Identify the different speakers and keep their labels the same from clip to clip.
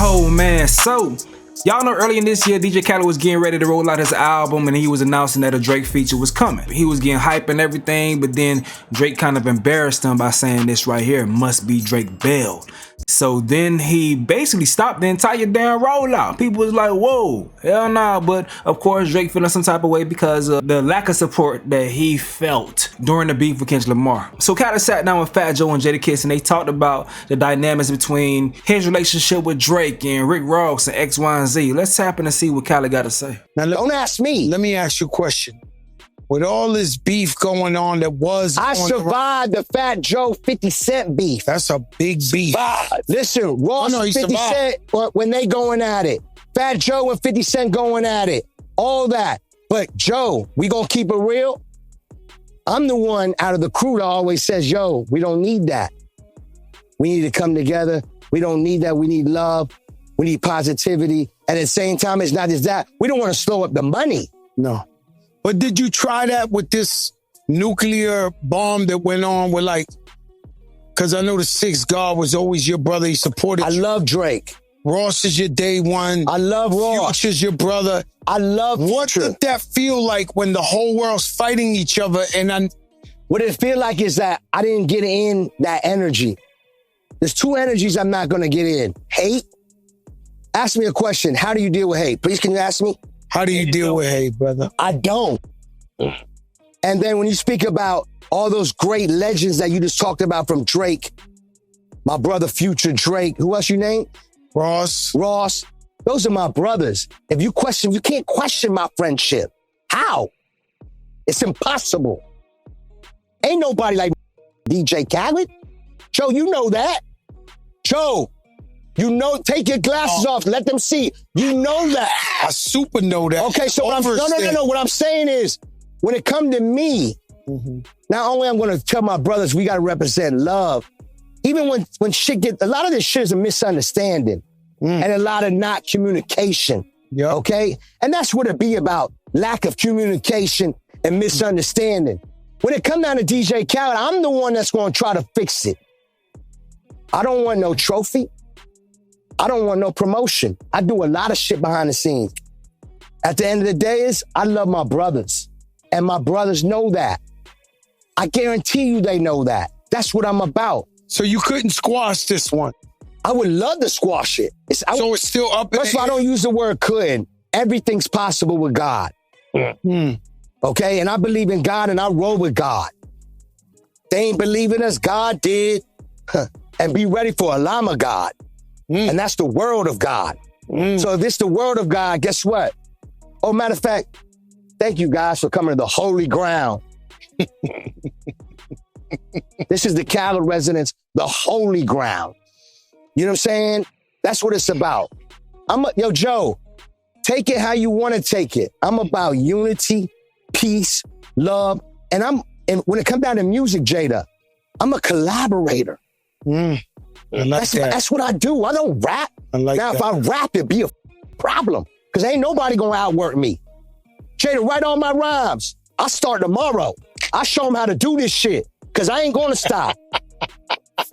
Speaker 1: Oh man, so y'all know earlier in this year, DJ Khaled was getting ready to roll out his album and he was announcing that a Drake feature was coming. He was getting hype and everything, but then Drake kind of embarrassed him by saying this right here, must be Drake bailed. So then he basically stopped the entire damn rollout. People was like, whoa, hell nah. But of course, Drake feeling some type of way because of the lack of support that he felt during the beef with Kendrick Lamar. So Khaled sat down with Fat Joe and Jadakiss and they talked about the dynamics between his relationship with Drake and Rick Ross and X, Y, and Z. Let's tap in and see what Khaled got to say.
Speaker 2: Now, don't ask me.
Speaker 3: Let me ask you a question. With all this beef going on that was...
Speaker 2: I survived the Fat Joe 50 Cent beef.
Speaker 3: That's a big beef.
Speaker 2: Listen, Ross and 50 Cent, when they going at it. Fat Joe and 50 Cent going at it. All that. But Joe, we gonna keep it real? I'm the one out of the crew that always says, yo, we don't need that. We need to come together. We don't need that. We need love. We need positivity. And at the same time, it's not just that. We don't want to slow up the money.
Speaker 3: No. But did you try that with this nuclear bomb that went on with because I know the Sixth God was always your brother. He supported you.
Speaker 2: I love Drake.
Speaker 3: Ross is your day one.
Speaker 2: I love Ross.
Speaker 3: Future's your brother.
Speaker 2: I love
Speaker 3: What
Speaker 2: Future.
Speaker 3: did that feel like when the whole world's fighting each other?
Speaker 2: What it feel like is that I didn't get in that energy. There's two energies I'm not going to get in. Hate. Ask me a question. How do you deal with hate? Please, can you ask me?
Speaker 3: How do you deal with hate, brother?
Speaker 2: I don't. And then when you speak about all those great legends that you just talked about from Drake, my brother Future, Drake, who else you named?
Speaker 3: Ross.
Speaker 2: Those are my brothers. If you can't question my friendship. How? It's impossible. Ain't nobody like DJ Khaled. Joe, you know that. Joe, you know, take your glasses off. Let them see. You know that.
Speaker 3: I super know that.
Speaker 2: Okay, so no. What I'm saying is, when it come to me, not only I'm going to tell my brothers we got to represent love. Even when shit a lot of this shit is a misunderstanding and a lot of not communication.
Speaker 3: Yep.
Speaker 2: Okay, and that's what it be about: lack of communication and misunderstanding. When it come down to DJ Khaled, I'm the one that's going to try to fix it. I don't want no trophy. I don't want no promotion. I do a lot of shit behind the scenes. At the end of the day I love my brothers. And my brothers know that. I guarantee you they know that. That's what I'm about.
Speaker 3: So you couldn't squash this one?
Speaker 2: I would love to squash it.
Speaker 3: It's still up.
Speaker 2: First of all, I don't use the word couldn't. Everything's possible with God. Okay? And I believe in God and I roll with God. They ain't believing us. God did. And be ready for a llama God. And that's the world of God. So if it's the world of God, guess what? Oh, matter of fact, thank you guys for coming to the holy ground. This is the Khaled residence, the holy ground. You know what I'm saying? That's what it's about. Yo, Joe, take it how you want to take it. I'm about unity, peace, love. And when it comes down to music, Jada, I'm a collaborator. That's what I do. I don't rap. If I rap, it'd be a problem. Because ain't nobody going to outwork me. Jada, write all my rhymes. I start tomorrow. I show them how to do this shit. Because I ain't going to stop.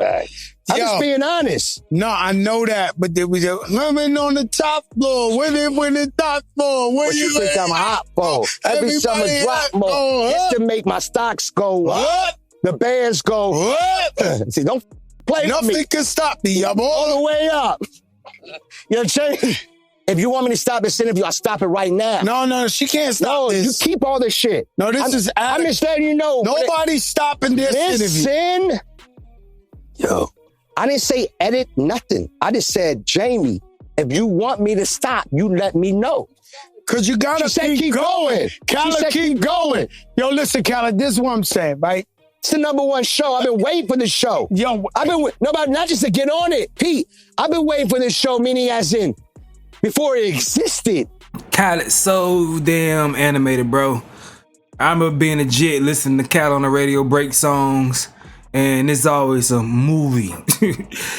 Speaker 2: I'm just being honest.
Speaker 3: No, I know that. But there was women on the top floor. Women on the top floor.
Speaker 2: What you think I'm hot for? Every summer drop more. It's to make my stocks go up. The bands go up. See, don't play with me.
Speaker 3: Nothing can stop me, y'all.
Speaker 2: All the way up. You know what I'm saying? If you want me to stop this interview, I'll stop it right now.
Speaker 3: No, she can't stop this.
Speaker 2: You keep all this shit.
Speaker 3: No, I'm
Speaker 2: just letting you know.
Speaker 3: Nobody's stopping this interview.
Speaker 2: Listen. Yo, I didn't say edit nothing. I just said, Jamie, if you want me to stop, you let me know.
Speaker 3: Because you got to keep going. Khaled, keep going. Yo, listen, Khaled, this is what I'm saying, right?
Speaker 2: It's the #1 show. I've been waiting for this show.
Speaker 3: Yo,
Speaker 2: not just to get on it, Pete. I've been waiting for this show, meaning as in before it existed.
Speaker 1: Khaled so damn animated, bro. I remember being a jit listening to Khaled on the radio break songs, and it's always a movie.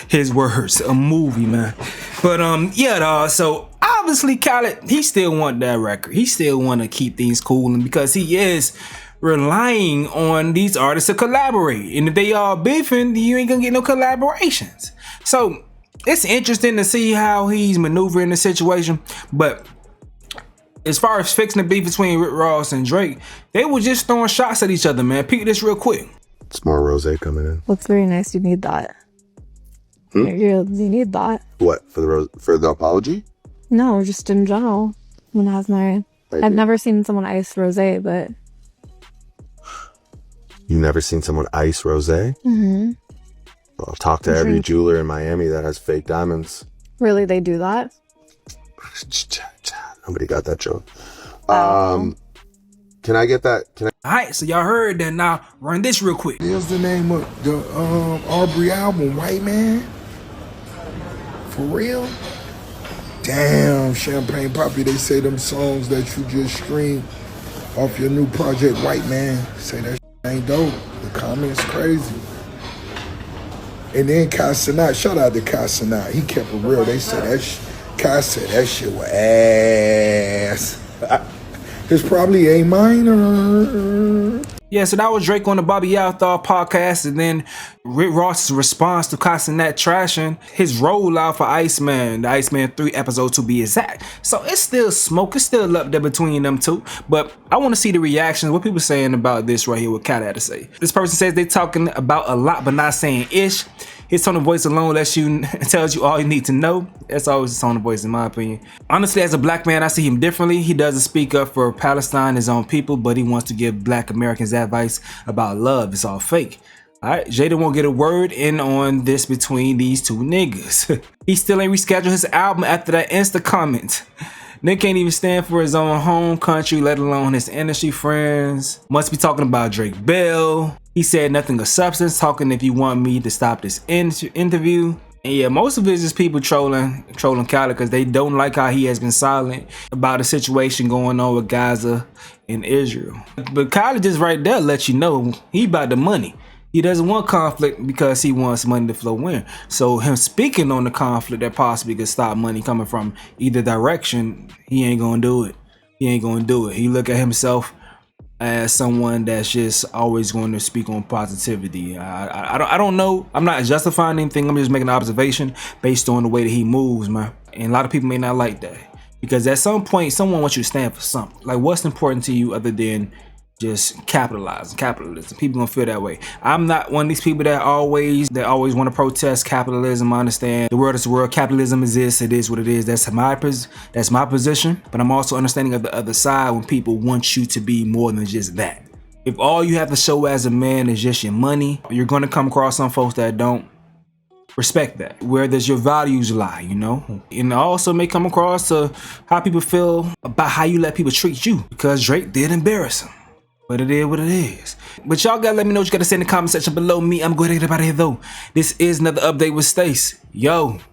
Speaker 1: His words, a movie, man. But yeah, dawg. So obviously, Khaled, he still want that record. He still want to keep things cool, and because he is relying on these artists to collaborate. And if they all beefing, you ain't gonna get no collaborations. So it's interesting to see how he's maneuvering the situation, but as far as fixing the beef between Rick Ross and Drake, they were just throwing shots at each other, man. Peek this real quick.
Speaker 4: It's more rosé coming in.
Speaker 5: Looks very nice. You need that. You need that.
Speaker 4: What, for the apology?
Speaker 5: No, just in general. When I was married, I've never seen someone ice rosé, but
Speaker 4: You've never seen someone ice rosé?
Speaker 5: mm-hmm.
Speaker 4: Well, talk to every jeweler in Miami that has fake diamonds.
Speaker 5: Really, they do that?
Speaker 4: Nobody got that joke. Can I get that?
Speaker 1: Alright, so y'all heard that. Now run this real quick.
Speaker 6: There's the name of the Aubrey album, White Man. For real? Damn, Champagne Papi, they say them songs that you just streamed off your new project, White Man, say that ain't dope. The comments crazy. And then Kai Cenat, shout out to Kai Cenat, he kept it real. They said Kai said that shit was ass. It's probably A minor.
Speaker 1: Yeah, so that was Drake on the Bobby Althar podcast, and then Rick Ross's response to Cenat trashing his rollout for Iceman, the Iceman 3 episode to be exact. So it's still smoke, it's still up there between them two, but I want to see the reactions, what people saying about this right here, what Cat had to say. This person says they talking about a lot but not saying ish. His tone of voice alone tells you all you need to know. That's always his tone of voice in my opinion. Honestly, as a black man, I see him differently. He doesn't speak up for Palestine, his own people, but he wants to give black Americans advice about love. It's all fake. Alright, Jada won't get a word in on this between these two niggas. He still ain't rescheduled his album after that Insta comment. Nick can't even stand for his own home country, let alone his industry friends. Must be talking about Drake Bell. He said nothing of substance, talking if you want me to stop this interview. And yeah, most of it is just people trolling Khaled because they don't like how he has been silent about the situation going on with Gaza and Israel. But Khaled just right there let you know he about the money. He doesn't want conflict because he wants money to flow in. So him speaking on the conflict that possibly could stop money coming from either direction, he ain't gonna do it. He ain't gonna do it. He look at himself as someone that's just always going to speak on positivity. I don't know. I'm not justifying anything. I'm just making an observation based on the way that he moves, man. And a lot of people may not like that because at some point, someone wants you to stand for something. Like, what's important to you other than just capitalism? People gonna feel that way. I'm not one of these people that always want to protest capitalism. I understand the world is the world. Capitalism exists. It is what it is. That's my position. But I'm also understanding of the other side when people want you to be more than just that. If all you have to show as a man is just your money, you're gonna come across some folks that don't respect that. Where does your values lie, you know? And it also may come across to how people feel about how you let people treat you, because Drake did embarrass him. But it is what it is. But y'all gotta let me know what you gotta say in the comment section below me. I'm going to get out of here though. This is another update with Stace. Yo.